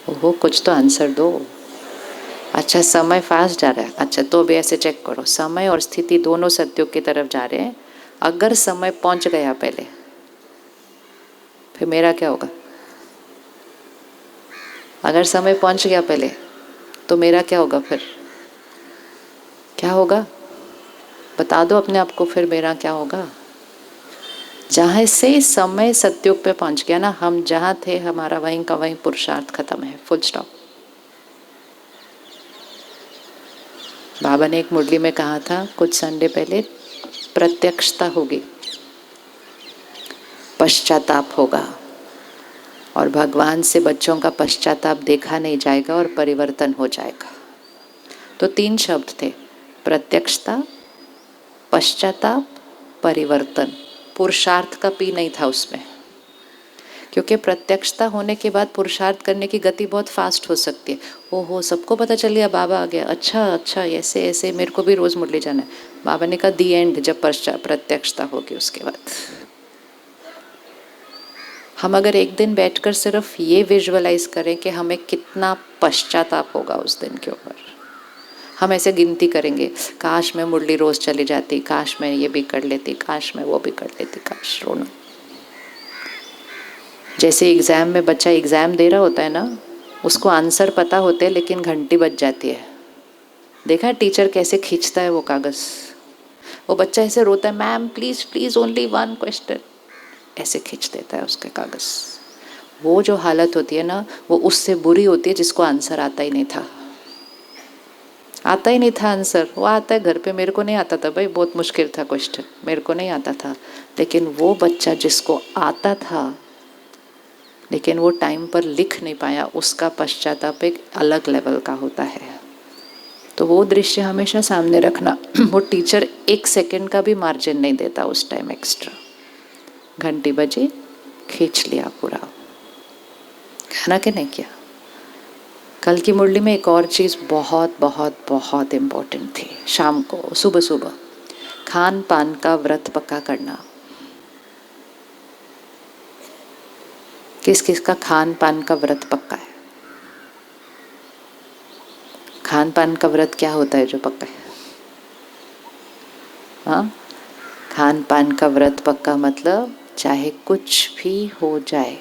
ओहो, कुछ तो आंसर दो। अच्छा, समय फास्ट जा रहा है। अच्छा, तो अभी ऐसे चेक करो, समय और स्थिति दोनों सत्यों की तरफ जा रहे हैं। अगर समय पहुंच गया पहले, फिर मेरा क्या होगा? अगर समय पहुंच गया पहले, तो मेरा क्या होगा फिर? क्या होगा? बता दो अपने आप को, फिर मेरा क्या होगा? जहाँ से समय सत्युग पे पहुंच गया ना, हम जहाँ थे हमारा वहीं का वहीं पुरुषार्थ खत्म है, फुल स्टॉप। बाबा ने एक मुरली में कहा था कुछ संडे पहले, प्रत्यक्षता होगी, पश्चाताप होगा, और भगवान से बच्चों का पश्चाताप देखा नहीं जाएगा और परिवर्तन हो जाएगा। तो 3 शब्द थे, प्रत्यक्षता, पश्चाताप, परिवर्तन। पुरुषार्थ का पी नहीं था उसमें, क्योंकि प्रत्यक्षता होने के बाद पुरुषार्थ करने की गति बहुत फास्ट हो सकती है। ओहो, सबको पता चल गया बाबा आ गया, अच्छा अच्छा, ऐसे ऐसे मेरे को भी रोज मुरली जाना है। बाबा ने कहा दी एंड, जब प्रत्यक्षता होगी उसके बाद। हम अगर एक दिन बैठकर सिर्फ ये विजुअलाइज करें कि हमें कितना पश्चाताप होगा उस दिन के ऊपर, हम ऐसे गिनती करेंगे, काश मैं मुरली रोज चली जाती, काश मैं ये भी कर लेती, काश मैं वो भी कर लेती, काश। रोना। जैसे एग्ज़ाम में बच्चा एग्ज़ाम दे रहा होता है ना, उसको आंसर पता होते हैं लेकिन घंटी बज जाती है। देखा है टीचर कैसे खींचता है वो कागज़? वो बच्चा ऐसे रोता है, ma'am please please only 1 question, ऐसे खींच देता है उसके कागज़। वो जो हालत होती है ना, वो उससे बुरी होती है जिसको आंसर आता ही नहीं था। आता ही नहीं था आंसर, वो आता है घर पे, मेरे को नहीं आता था भाई, बहुत मुश्किल था क्वेश्चन, मेरे को नहीं आता था। लेकिन वो बच्चा जिसको आता था लेकिन वो टाइम पर लिख नहीं पाया, उसका पश्चाताप एक अलग लेवल का होता है। तो वो दृश्य हमेशा सामने रखना। वो टीचर 1 सेकंड का भी मार्जिन नहीं देता उस टाइम एक्स्ट्रा। घंटी बजी, खींच लिया पूरा, खाना के नहीं किया। कल की मुरली में एक और चीज़ बहुत बहुत बहुत इम्पोर्टेंट थी। शाम को सुबह सुबह खान पान का व्रत पक्का करना। किस किस का खान पान का व्रत पक्का है? खान पान का व्रत क्या होता है जो पक्का है? हाँ, खान पान का व्रत पक्का मतलब चाहे कुछ भी हो जाए,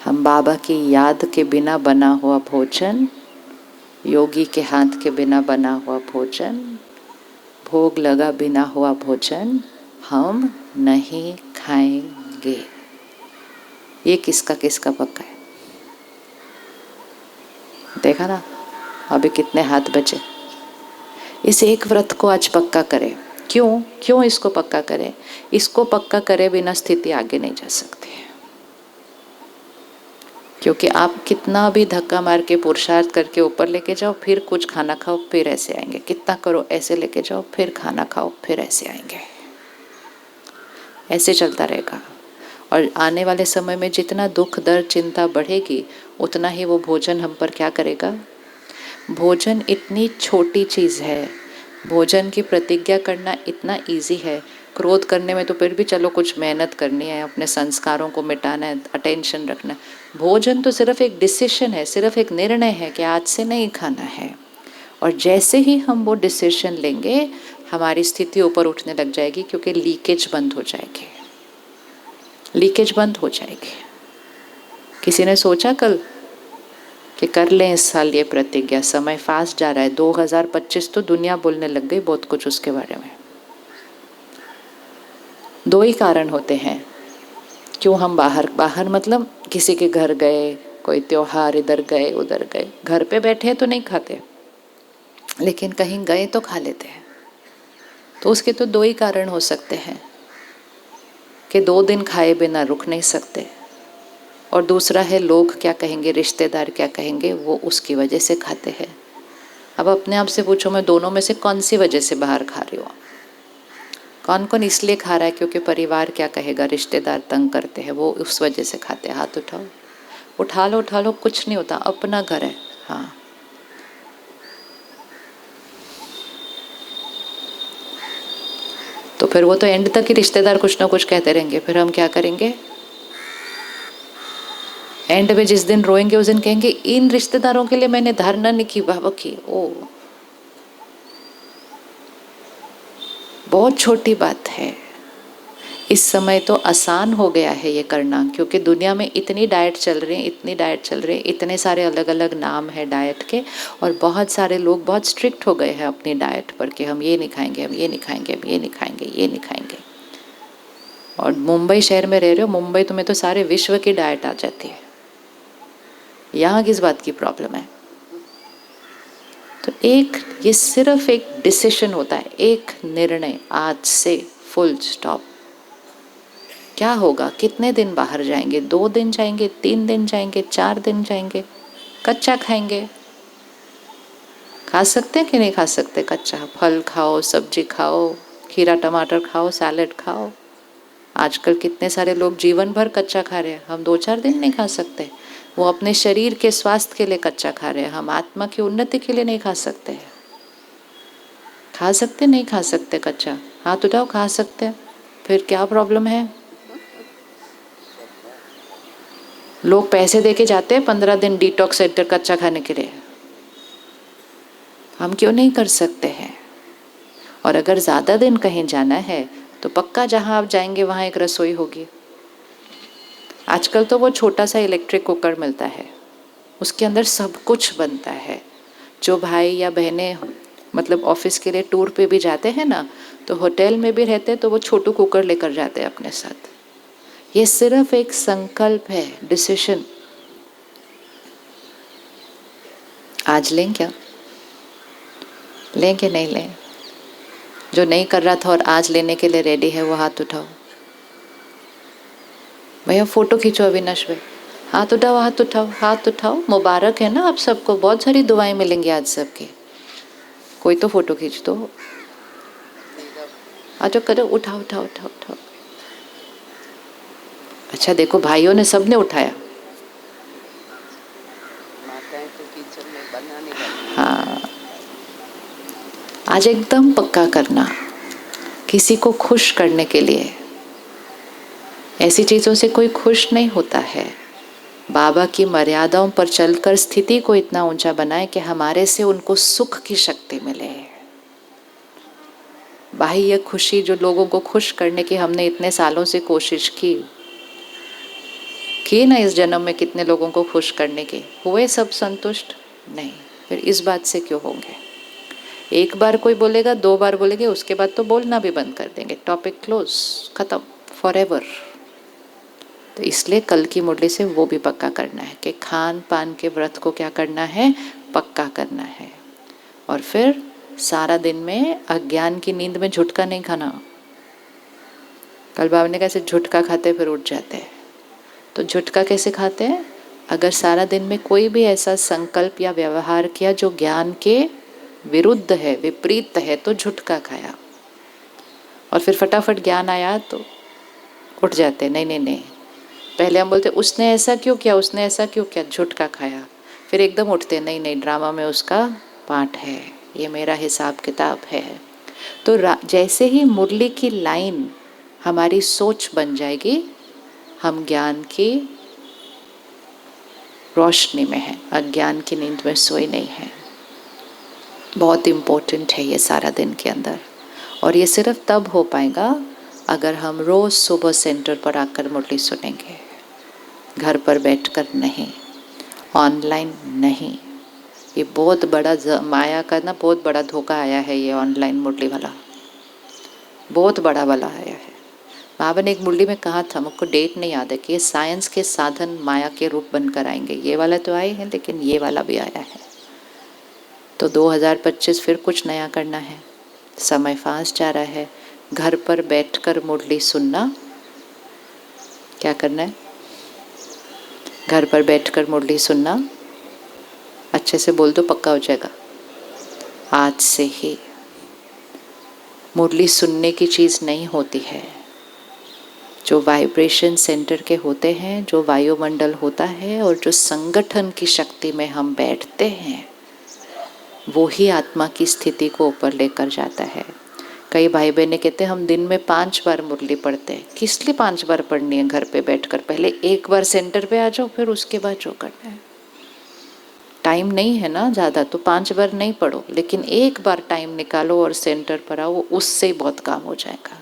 हम बाबा की याद के बिना बना हुआ भोजन, योगी के हाथ के बिना बना हुआ भोजन, भोग लगा बिना हुआ भोजन हम नहीं खाएंगे। ये किसका किसका पक्का है? देखा ना, अभी कितने हाथ बचे। इस एक व्रत को आज पक्का करें। क्यों क्यों इसको पक्का करें? इसको पक्का करे बिना स्थिति आगे नहीं जा सकती। क्योंकि आप कितना भी धक्का मार के पुरुषार्थ करके ऊपर लेके जाओ, फिर कुछ खाना खाओ, फिर ऐसे आएंगे। कितना करो, ऐसे लेके जाओ, फिर खाना खाओ, फिर ऐसे आएंगे। ऐसे चलता रहेगा। और आने वाले समय में जितना दुख दर्द चिंता बढ़ेगी, उतना ही वो भोजन हम पर क्या करेगा। भोजन इतनी छोटी चीज़ है, भोजन की प्रतिज्ञा करना इतना इजी है। क्रोध करने में तो फिर भी चलो कुछ मेहनत करनी है, अपने संस्कारों को मिटाना है, अटेंशन रखना है। भोजन तो सिर्फ एक डिसीजन है, सिर्फ एक निर्णय है कि आज से नहीं खाना है। और जैसे ही हम वो डिसीजन लेंगे, हमारी स्थिति ऊपर उठने लग जाएगी, क्योंकि लीकेज बंद हो जाएगी, लीकेज बंद हो जाएगी। किसी ने सोचा कल कि कर लें इस साल ये प्रतिज्ञा? समय फास्ट जा रहा है, 2025 तो दुनिया बोलने लग गई बहुत कुछ उसके बारे में। 2 ही कारण होते हैं क्यों हम बाहर बाहर मतलब किसी के घर गए, कोई त्योहार, इधर गए उधर गए। घर पे बैठे तो नहीं खाते, लेकिन कहीं गए तो खा लेते हैं। तो उसके तो 2 ही कारण हो सकते हैं कि 2 दिन खाए बिना रुक नहीं सकते, और दूसरा है लोग क्या कहेंगे, रिश्तेदार क्या कहेंगे, वो उसकी वजह से खाते हैं। अब अपने आप से पूछो, मैं दोनों में से कौन सी वजह से बाहर खा रही हूँ? कौन कौन इसलिए खा रहा है क्योंकि परिवार क्या कहेगा, रिश्तेदार तंग करते हैं, वो उस वजह से खाते हैं? हाथ उठाओ, उठा लो, कुछ नहीं होता, अपना घर है। हाँ, तो फिर वो तो एंड तक ही रिश्तेदार कुछ ना कुछ कहते रहेंगे, फिर हम क्या करेंगे? एंड में जिस दिन रोएंगे उस दिन कहेंगे इन रिश्तेदारों के लिए मैंने धारणा नहीं की बाबा की। ओ बहुत छोटी बात है। इस समय तो आसान हो गया है ये करना, क्योंकि दुनिया में इतनी डाइट चल रही है, इतनी डाइट चल रही है, इतने सारे अलग अलग नाम है डाइट के, और बहुत सारे लोग बहुत स्ट्रिक्ट हो गए हैं अपनी डाइट पर कि हम ये नहीं खाएंगे, हम ये नहीं खाएंगे, हम ये नहीं खाएंगे, ये नहीं खाएंगे। और मुंबई शहर में रह रहे हो, मुंबई तुम्हें तो सारे विश्व की डाइट आ जाती है, यहाँ किस बात की प्रॉब्लम है? तो ये सिर्फ एक डिसीजन होता है, एक निर्णय, आज से फुल स्टॉप। क्या होगा? कितने दिन बाहर जाएंगे? 2 दिन जाएंगे, 3 दिन जाएंगे, 4 दिन जाएंगे, कच्चा खाएंगे? खा सकते हैं कि नहीं खा सकते कच्चा? फल खाओ, सब्जी खाओ, खीरा टमाटर खाओ, सैलेड खाओ। आजकल कितने सारे लोग जीवन भर कच्चा खा रहे हैं, हम 2-4 दिन नहीं खा सकते। वो अपने शरीर के स्वास्थ्य के लिए कच्चा खा रहे हैं, हम आत्मा की उन्नति के लिए नहीं खा सकते। खा सकते नहीं खा सकते कच्चा? हाथ उठाओ, खा सकते हैं। फिर क्या प्रॉब्लम है? लोग पैसे देके जाते हैं 15 दिन डिटॉक्स सेंटर कच्चा खाने के लिए, हम क्यों नहीं कर सकते हैं? और अगर ज़्यादा दिन कहीं जाना है तो पक्का जहाँ आप जाएंगे वहाँ एक रसोई होगी। आजकल तो वो छोटा सा इलेक्ट्रिक कुकर मिलता है, उसके अंदर सब कुछ बनता है। जो भाई या बहनें मतलब ऑफिस के लिए टूर पे भी जाते हैं ना, तो होटल में भी रहते हैं तो वो छोटू कुकर लेकर जाते हैं अपने साथ। ये सिर्फ एक संकल्प है, डिसीजन। आज लें क्या? लें कि नहीं लें? जो नहीं कर रहा था और आज लेने के लिए रेडी है वो हाथ उठाओ। भैया फोटो खींचो अविनाश भाई, हाथ उठाओ, हाथ उठाओ, हाथ उठाओ। मुबारक है ना आप सबको, बहुत सारी दुआएं मिलेंगी आज सबके। कोई तो फोटो खींच दो। आ जाओ, करो, उठाओ उठाओ उठाओ उठाओ। अच्छा देखो भाइयों ने सबने उठाया। हाँ, आज एकदम पक्का करना, किसी को खुश करने के लिए। ऐसी चीज़ों से कोई खुश नहीं होता है। बाबा की मर्यादाओं पर चलकर स्थिति को इतना ऊंचा बनाए कि हमारे से उनको सुख की शक्ति मिले। बाह्य खुशी जो लोगों को खुश करने की हमने इतने सालों से कोशिश की ना, इस जन्म में कितने लोगों को खुश करने की, हुए सब संतुष्ट? नहीं। फिर इस बात से क्यों होंगे? एक बार कोई बोलेगा, 2 बार बोलेंगे, उसके बाद तो बोलना भी बंद कर देंगे। टॉपिक क्लोज, खत्म, फॉरएवर। तो इसलिए कल की मुरली से वो भी पक्का करना है कि खान पान के व्रत को क्या करना है, पक्का करना है। और फिर सारा दिन में अज्ञान की नींद में झुटका नहीं खाना। कल बाबा ने कैसे झुटका खाते फिर उठ जाते हैं, तो झुटका कैसे खाते हैं? अगर सारा दिन में कोई भी ऐसा संकल्प या व्यवहार किया जो ज्ञान के विरुद्ध है, विपरीत है, तो झुटका खाया। और फिर फटाफट ज्ञान आया तो उठ जाते, नहीं नहीं नहीं। पहले हम बोलते उसने ऐसा क्यों किया, उसने ऐसा क्यों किया, झुटका खाया। फिर एकदम उठते, नहीं नहीं, ड्रामा में उसका पार्ट है, ये मेरा हिसाब किताब है। तो जैसे ही मुरली की लाइन हमारी सोच बन जाएगी, हम ज्ञान की रोशनी में हैं, अज्ञान की नींद में सोए नहीं हैं। बहुत इम्पोर्टेंट है ये सारा दिन के अंदर। और ये सिर्फ तब हो पाएगा अगर हम रोज़ सुबह सेंटर पर आकर मुरली सुनेंगे, घर पर बैठकर नहीं, ऑनलाइन नहीं। ये बहुत बड़ा माया का ना, बहुत बड़ा धोखा आया है ये ऑनलाइन मुरली वाला, बहुत बड़ा वाला आया है। बाबा ने एक मुरली में कहा था, मुझको डेट नहीं याद है, कि ये साइंस के साधन माया के रूप बनकर आएंगे। ये वाला तो आए हैं, लेकिन ये वाला भी आया है। तो 2025 फिर कुछ नया करना है। समय फास्ट जा रहा है। घर पर बैठकर मुरली सुनना, क्या करना है? घर पर बैठकर मुरली सुनना। अच्छे से बोल दो, पक्का हो जाएगा। आज से ही मुरली सुनने की चीज़ नहीं होती है। जो वाइब्रेशन सेंटर के होते हैं, जो वायुमंडल होता है, और जो संगठन की शक्ति में हम बैठते हैं, वो ही आत्मा की स्थिति को ऊपर लेकर जाता है। कई भाई बहने कहते हैं हम दिन में 5 बार मुरली पढ़ते हैं। किस लिए 5 बार पढ़नी है घर पे बैठकर? पहले एक बार सेंटर पे आ जाओ, फिर उसके बाद जो करना है। टाइम नहीं है ना ज़्यादा, तो 5 बार नहीं पढ़ो, लेकिन एक बार टाइम निकालो और सेंटर पर आओ, उससे ही बहुत काम हो जाएगा।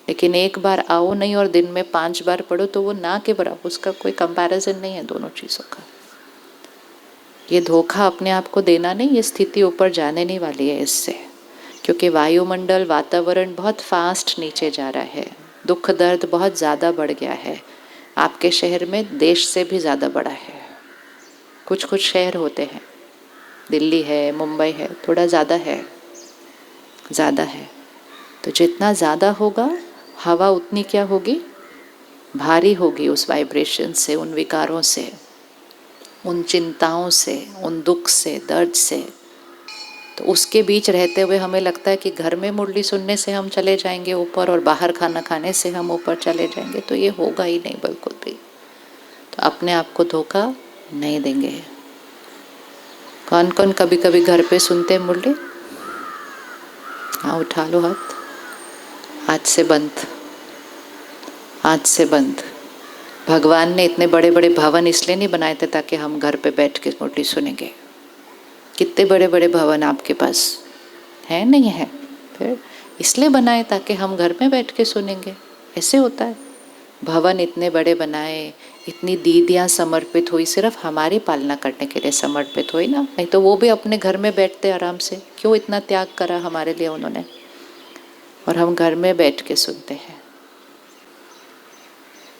लेकिन एक बार आओ नहीं और दिन में 5 बार पढ़ो, तो वो ना के बराबर, उसका कोई कंपैरिजन नहीं है दोनों चीज़ों का। ये धोखा अपने आप को देना नहीं, ये स्थिति ऊपर जाने नहीं वाली है इससे, क्योंकि वायुमंडल वातावरण बहुत फास्ट नीचे जा रहा है, दुख दर्द बहुत ज़्यादा बढ़ गया है। आपके शहर में देश से भी ज़्यादा बड़ा है। कुछ कुछ शहर होते हैं, दिल्ली है, मुंबई है, थोड़ा ज़्यादा है। तो जितना ज़्यादा होगा हवा उतनी क्या होगी, भारी होगी उस वाइब्रेशन से, उन विकारों से, उन चिंताओं से, उन दुख से, दर्द से। तो उसके बीच रहते हुए हमें लगता है कि घर में मुरली सुनने से हम चले जाएंगे ऊपर और बाहर खाना खाने से हम ऊपर चले जाएंगे, तो ये होगा ही नहीं बिल्कुल भी। तो अपने आप को धोखा नहीं देंगे। कौन कौन कभी कभी घर पे सुनते हैं मुरली? हाँ, उठा लो हाथ। आज से बंद, आज से बंद। भगवान ने इतने बड़े बड़े भवन इसलिए नहीं बनाए थे ताकि हम घर पे बैठ के मुरली सुनेंगे। कितने बड़े बड़े भवन आपके पास है, नहीं है? फिर इसलिए बनाए ताकि हम घर में बैठ के सुनेंगे। ऐसे होता है। भवन इतने बड़े बनाए, इतनी दीदियाँ समर्पित हुई, सिर्फ हमारी पालना करने के लिए समर्पित हुई ना, नहीं तो वो भी अपने घर में बैठते आराम से। क्यों इतना त्याग करा हमारे लिए उन्होंने? और हम घर में बैठ के सुनते हैं।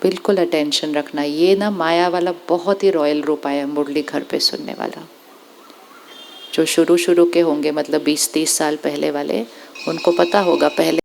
बिल्कुल अटेंशन रखना। ये ना माया वाला बहुत ही रॉयल रूप आया मुरली घर पे सुनने वाला। जो शुरू के होंगे, मतलब 20-30 साल पहले वाले, उनको पता होगा पहले